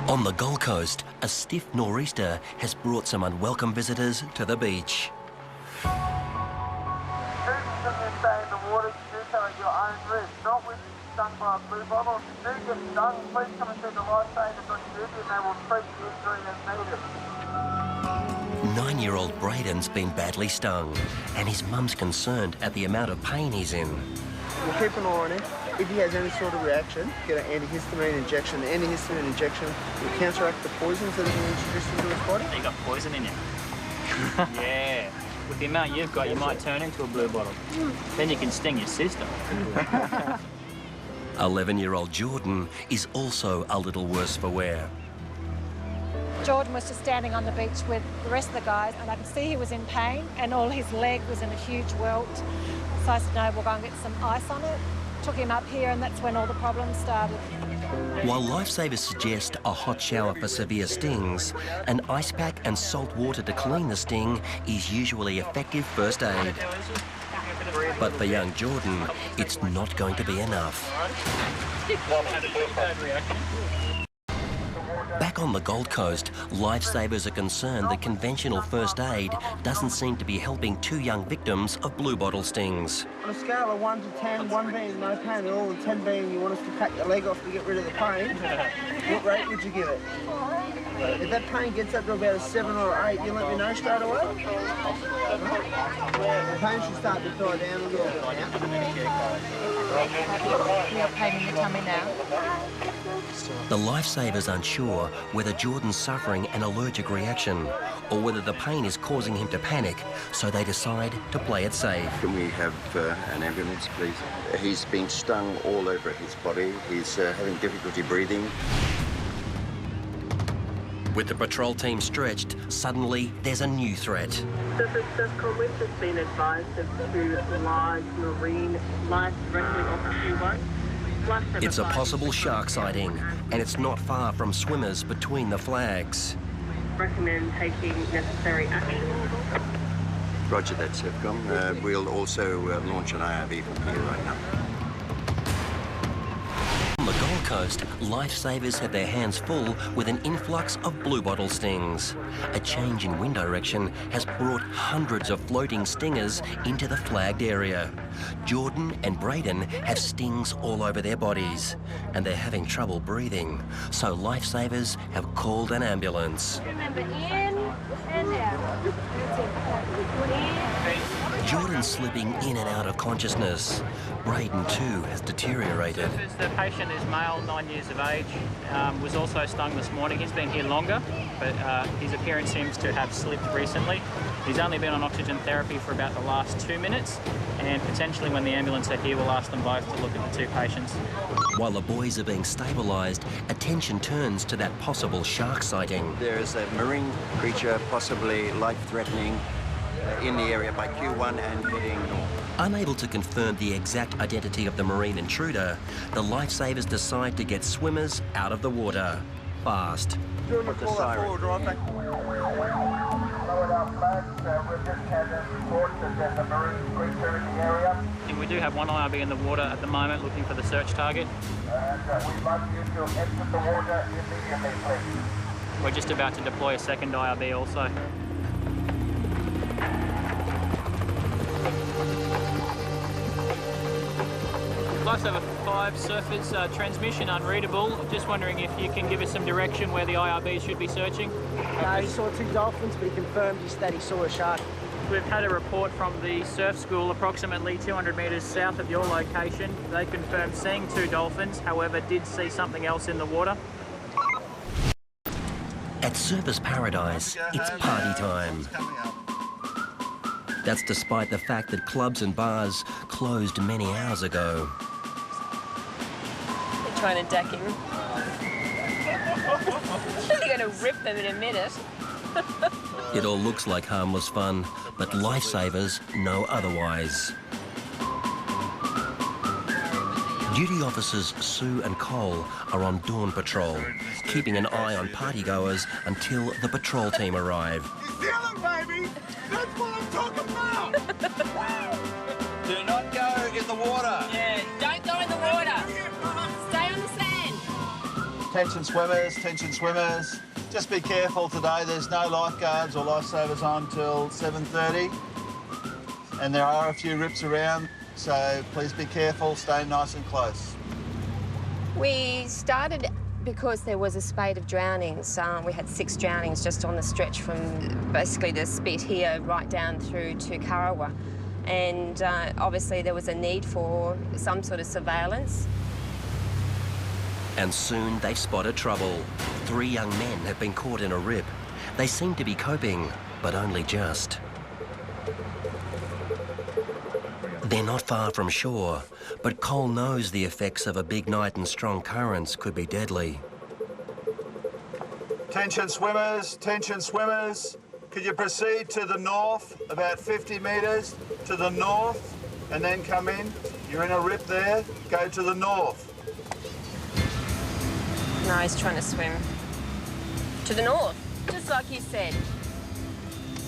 On the Gold Coast, a stiff nor'easter has brought some unwelcome visitors to the beach. Stay in the water, do so at your own risk, not with stung by a blue bottle. If you do get stung, please come and see the lifesavers on duty and they will treat the injury as needed. 9-year-old Braden's been badly stung and his mum's concerned at the amount of pain he's in. We'll keep an eye on him. If he has any sort of reaction, get an antihistamine injection. The antihistamine injection will counteract the poisons that have been introduced into his body. You got poison in you? Yeah. With the amount you've got, you might turn into a blue bottle. Then you can sting your sister. 11-year-old Jordan is also a little worse for wear. Jordan was just standing on the beach with the rest of the guys and I could see he was in pain and all his leg was in a huge welt. So I said, no, we'll go and get some ice on it. Took him up here and that's when all the problems started. While lifesavers suggest a hot shower for severe stings, an ice pack and salt water to clean the sting is usually effective first aid. But for young Jordan, it's not going to be enough. Back on the Gold Coast, lifesavers are concerned that conventional first aid doesn't seem to be helping two young victims of blue bottle stings. On a scale of 1 to 10, 1 being no pain at all and 10 being you want us to cut your leg off to get rid of the pain, what rate would you give it? If that pain gets up to about a 7 or 8, you let me know straight away? The pain should start to die down a little bit now. You have pain in your tummy now? The lifesavers aren't sure whether Jordan's suffering an allergic reaction or whether the pain is causing him to panic, so they decide to play it safe. Can we have an ambulance, please? He's been stung all over his body. He's having difficulty breathing. With the patrol team stretched, suddenly there's a new threat. Surface Comwich has been advised of two large marine life directly off Q1. It's a possible shark sighting, and it's not far from swimmers between the flags. Recommend taking necessary action. Roger that, SEFCOM. We'll also launch an IRB from here right now. On the Gold Coast, lifesavers have their hands full with an influx of blue bottle stings. A change in wind direction has brought hundreds of floating stingers into the flagged area. Jordan and Braden have stings all over their bodies, and they're having trouble breathing. So lifesavers have called an ambulance. Remember, in and out. Jordan's slipping in and out of consciousness. Braden, too, has deteriorated. The patient is male, 9 years of age, was also stung this morning. He's been here longer, but his appearance seems to have slipped recently. He's only been on oxygen therapy for about the last 2 minutes, and potentially when the ambulance are here, we'll ask them both to look at the two patients. While the boys are being stabilised, attention turns to that possible shark sighting. There is a marine creature, possibly life-threatening, in the area by Q1 and heading north. Unable to confirm the exact identity of the marine intruder, the lifesavers decide to get swimmers out of the water fast. Doing your call out forward, right back. Lowered our flags, we've just had a report that there's a marine creature in the area. And we do have one IRB in the water at the moment looking for the search target. And we'd like you to exit the water immediately, please. We're just about to deploy a second IRB also. Lifesaver 5 surface transmission unreadable. Just wondering if you can give us some direction where the IRB should be searching. No, he saw 2 dolphins, but he confirmed that he saw a shark. We've had a report from the surf school approximately 200 metres south of your location. They confirmed seeing 2 dolphins, however did see something else in the water. At Surfers Paradise, it's party time. That's despite the fact that clubs and bars closed many hours ago. They're trying to deck him. They're going to rip them in a minute. It all looks like harmless fun, but lifesavers know otherwise. Duty officers Sue and Cole are on dawn patrol, keeping an eye on partygoers until the patrol team arrive. You feel it, baby? That's what I'm talking about! Do not go in the water. Yeah, don't go in the water. Stay on the sand. Attention swimmers, just be careful today. There's no lifeguards or lifesavers on till 7:30, and there are a few rips around, so please be careful, stay nice and close. We started because there was a spate of drownings. We had 6 drownings just on the stretch from basically the spit here right down through to Karawa. And obviously there was a need for some sort of surveillance. And soon they spotted trouble. 3 young men have been caught in a rip. They seem to be coping, but only just. They're not far from shore, but Cole knows the effects of a big night and strong currents could be deadly. Attention swimmers, could you proceed to the north, about 50 metres to the north, and then come in? You're in a rip there, go to the north. No, he's trying to swim to the north, just like you said.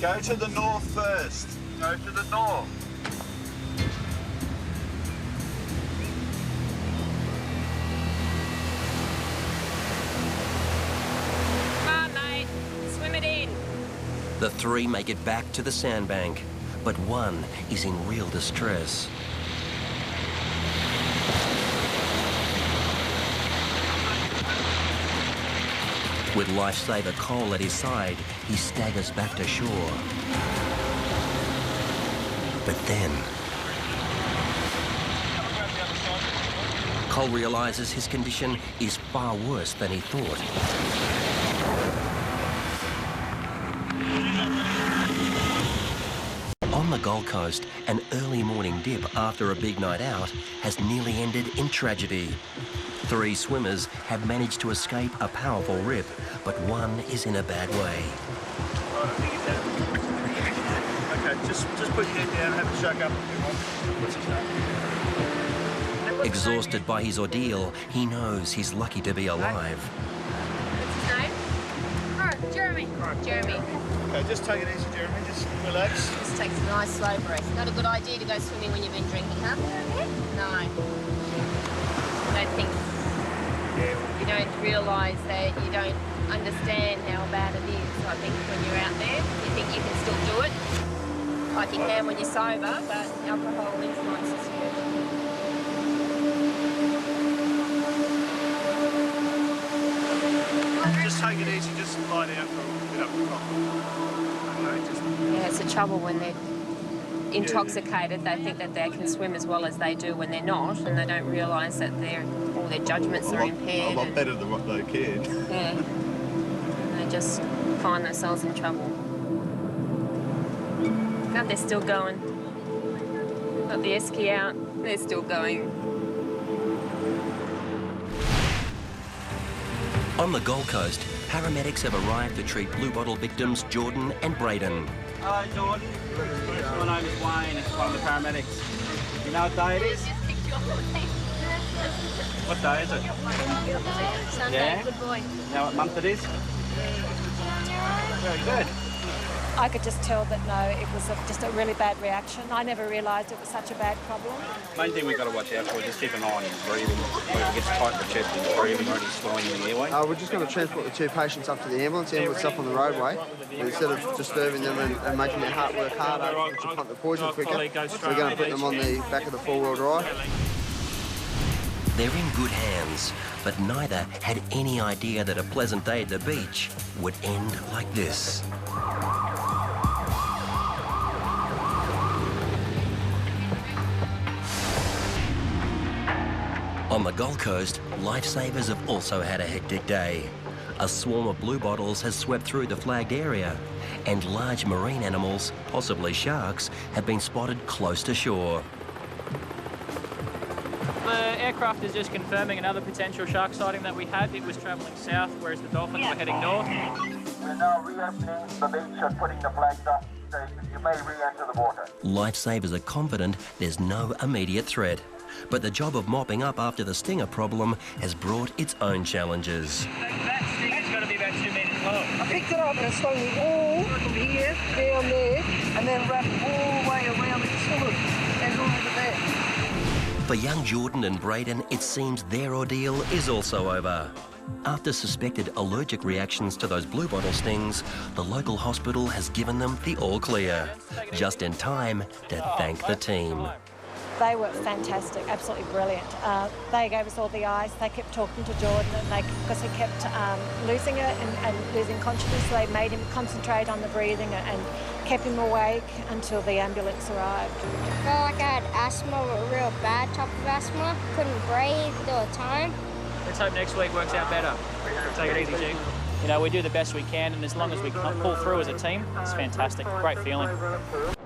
Go to the north first. Go to the north. Come on, mate, swim it in. The 3 make it back to the sandbank, but one is in real distress. With lifesaver Cole at his side, he staggers back to shore. But then Cole realises his condition is far worse than he thought. On the Gold Coast, an early morning dip after a big night out has nearly ended in tragedy. 3 swimmers have managed to escape a powerful rip, but one is in a bad way. Okay, just put your head down, have a shake up. What's his name? Exhausted by his ordeal, he knows he's lucky to be alive. What's his name? Oh, Jeremy. Jeremy. Okay, just take it easy, Jeremy, just relax. Just takes a nice slow breath. Not a good idea to go swimming when you've been drinking, huh? No. I don't think you don't realise that you don't understand how bad it is. I think when you're out there, you think you can still do it, like you can when you're sober, but alcohol influences you. Just take it easy, just lie down for a bit up the top. Okay, Yeah, it's the trouble when they're intoxicated. They think that they can swim as well as they do when they're not, and they don't realise that all their judgments are impaired. A lot better than what they can. Yeah. And they just find themselves in trouble. God, they're still going. Got the esky out, they're still going. On the Gold Coast, paramedics have arrived to treat blue bottle victims Jordan and Braden. Hello, Jordan. My name is Wayne. It's one of the paramedics. You know what day it is? What day is it? Sunday, yeah? Good boy. You know what month it is? Very good. I could just tell that, no, it was just a really bad reaction. I never realised it was such a bad problem. Main thing we've got to watch out for is just keep an eye on his breathing. When he gets tight in the chest, he's breathing or he's slowing in the airway. We're just going to transport the 2 patients up to the ambulance. The ambulance up on the roadway. And instead of disturbing them and making their heart work harder to pump the poison quicker, we're going to put them on the back of the 4-wheel drive. They're in good hands, but neither had any idea that a pleasant day at the beach would end like this. On the Gold Coast, lifesavers have also had a hectic day. A swarm of blue bottles has swept through the flagged area, and large marine animals, possibly sharks, have been spotted close to shore. The aircraft is just confirming another potential shark sighting that we had. It was travelling south, whereas the dolphins were heading north. We're now re-entering the beach and putting the flags up. So you may re-enter the water. Lifesavers are confident there's no immediate threat, but the job of mopping up after the stinger problem has brought its own challenges. That stinger's got to be about 2 metres long. I picked it up and it stung me all from here, down there, and then wrapped all the way around the swimmer and over there. For young Jordan and Braden, it seems their ordeal is also over. After suspected allergic reactions to those blue bottle stings, the local hospital has given them the all clear, just in time to thank the team. They were fantastic, absolutely brilliant. They gave us all the ice. They kept talking to Jordan, and because he kept losing it and losing consciousness, so they made him concentrate on the breathing and kept him awake until the ambulance arrived. I felt like I had asthma, a real bad type of asthma. Couldn't breathe all the time. Let's hope next week works out better. Take it easy, G. You know, we do the best we can, and as long as we pull through as a team, it's fantastic. Great feeling.